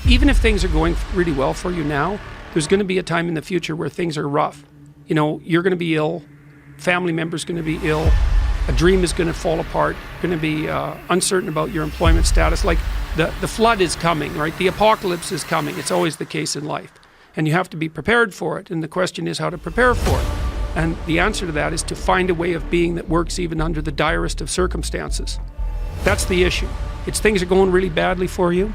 even if things are going really well for you now, there's going to be a time in the future where things are rough. You know, you're going to be ill, family member's going to be ill, a dream is going to fall apart, going to be uncertain about your employment status. Like the flood is coming, right? The apocalypse is coming. It's always the case in life. And you have to be prepared for it. And the question is how to prepare for it. And the answer to that is to find a way of being that works even under the direst of circumstances. That's the issue. It's things are going really badly for you.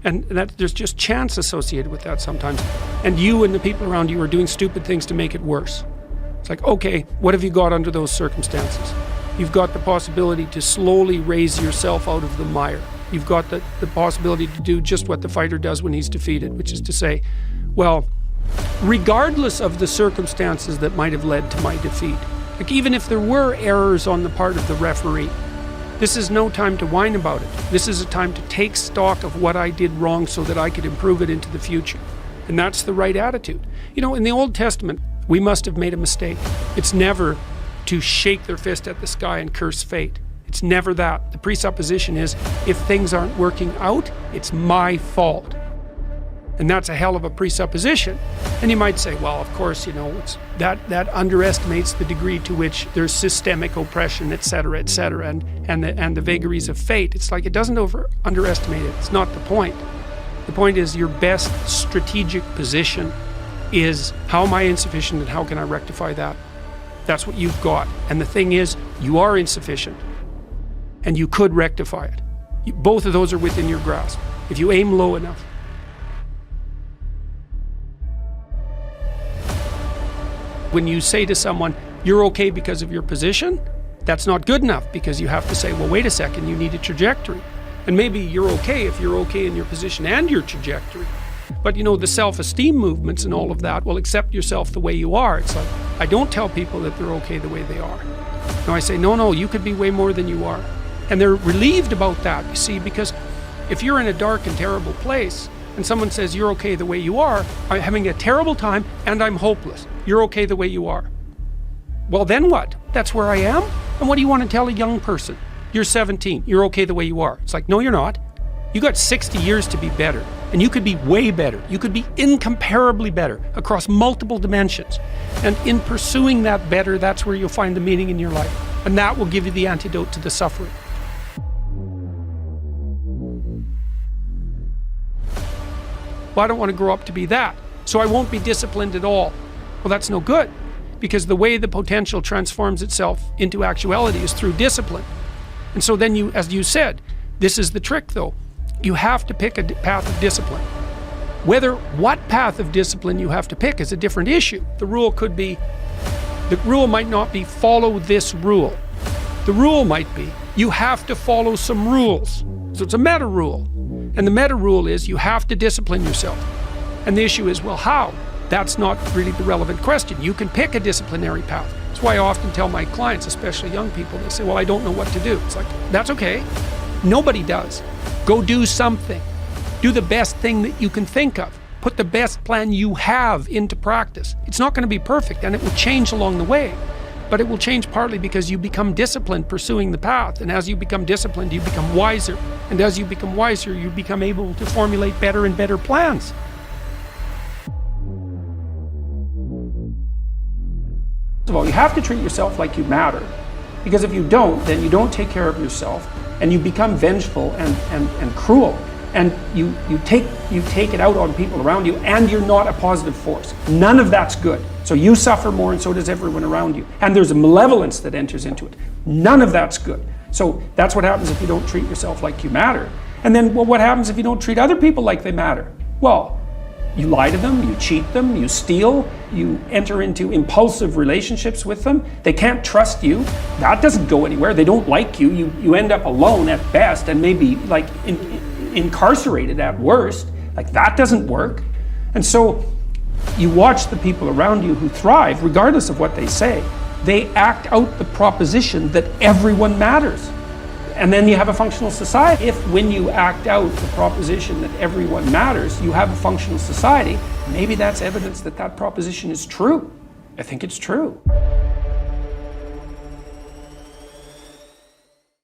And that there's just chance associated with that sometimes. And you and the people around you are doing stupid things to make it worse. It's like, okay, what have you got under those circumstances? You've got the possibility to slowly raise yourself out of the mire. You've got the possibility to do just what the fighter does when he's defeated, which is to say, well, regardless of the circumstances that might have led to my defeat, like even if there were errors on the part of the referee, this is no time to whine about it. This is a time to take stock of what I did wrong so that I could improve it into the future. And that's the right attitude. You know, in the Old Testament, we must have made a mistake. It's never to shake their fist at the sky and curse fate. It's never that. The presupposition is, if things aren't working out, it's my fault. And that's a hell of a presupposition. And you might say, well, of course, you know, that underestimates the degree to which there's systemic oppression, et cetera, and the vagaries of fate. It's like it doesn't underestimate it. It's not the point. The point is your best strategic position is, how am I insufficient and how can I rectify that? That's what you've got. And the thing is, you are insufficient and you could rectify it. Both of those are within your grasp if you aim low enough. When you say to someone, you're okay because of your position, that's not good enough, because you have to say, well, wait a second, you need a trajectory. And maybe you're okay if you're okay in your position and your trajectory. But you know, the self-esteem movements and all of that, well, accept yourself the way you are. It's like, I don't tell people that they're okay the way they are. No, I say, no, you could be way more than you are. And they're relieved about that, you see, because if you're in a dark and terrible place, and someone says, you're okay the way you are, I'm having a terrible time and I'm hopeless. You're okay the way you are. Well, then what? That's where I am? And what do you want to tell a young person? You're 17, you're okay the way you are. It's like, no, you're not. You got 60 years to be better. And you could be way better. You could be incomparably better across multiple dimensions. And in pursuing that better, that's where you'll find the meaning in your life. And that will give you the antidote to the suffering. Well, I don't want to grow up to be that, so I won't be disciplined at all. Well, that's no good, because the way the potential transforms itself into actuality is through discipline. And so then you, as you said, this is the trick though. You have to pick a path of discipline. What path of discipline you have to pick is a different issue. The rule might not be follow this rule. The rule might be you have to follow some rules. So it's a meta rule. And the meta rule is you have to discipline yourself. And the issue is, well, how? That's not really the relevant question. You can pick a disciplinary path. That's why I often tell my clients, especially young people, they say, well, I don't know what to do. It's like, that's okay. Nobody does. Go do something. Do the best thing that you can think of. Put the best plan you have into practice. It's not going to be perfect, and it will change along the way. But it will change partly because you become disciplined pursuing the path. And as you become disciplined, you become wiser. And as you become wiser, you become able to formulate better and better plans. First of all, you have to treat yourself like you matter. Because if you don't, then you don't take care of yourself, and you become vengeful and cruel. And you take it out on people around you, and you're not a positive force. None of that's good. So you suffer more, and so does everyone around you. And there's a malevolence that enters into it. None of that's good. So that's what happens if you don't treat yourself like you matter. And then, well, what happens if you don't treat other people like they matter? Well, you lie to them, you cheat them, you steal, you enter into impulsive relationships with them. They can't trust you. That doesn't go anywhere. They don't like you. You end up alone at best, and maybe like incarcerated at worst. Like, that doesn't work. And so you watch the people around you who thrive, regardless of what they say. They act out the proposition that everyone matters. And then you have a functional society. If when you act out the proposition that everyone matters, you have a functional society, maybe that's evidence that that proposition is true. I think it's true.